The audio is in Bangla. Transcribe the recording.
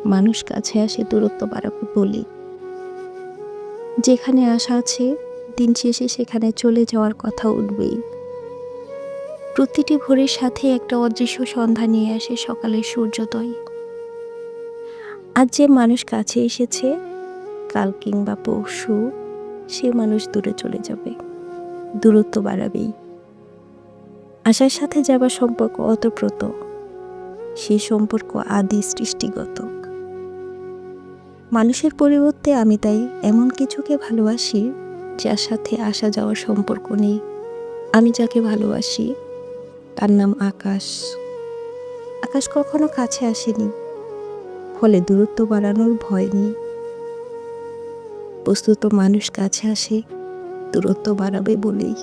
মানুষ কাছে আসে দূরত্ব বাড়াবে বলেই। যেখানে আশা আছে দিন শেষে সেখানে চলে যাওয়ার কথা উঠবেই। প্রতিটি ভোরের সাথে একটা অদৃশ্য সন্ধ্যা নিয়ে আসে সকালের সূর্যোদয়। আজ যে মানুষ কাছে এসেছে, কাল কিংবা পরশু সে মানুষ দূরে চলে যাবে, দূরত্ব বাড়াবেই। আশার সাথে যাবার সম্পর্ক অতপ্রত, সে সম্পর্ক আদি সৃষ্টিগত। মানুষের পরিবর্তে আমি তাই এমন কিছুকে ভালোবাসি যার সাথে আসা যাওয়ার সম্পর্ক নেই। আমি যাকে ভালোবাসি তার নাম আকাশ। আকাশ কখনো কাছে আসেনি, ফলে দূরত্ব বাড়ানোর ভয় নেই। বস্তুত মানুষ কাছে আসে দূরত্ব বাড়াবে বলেই।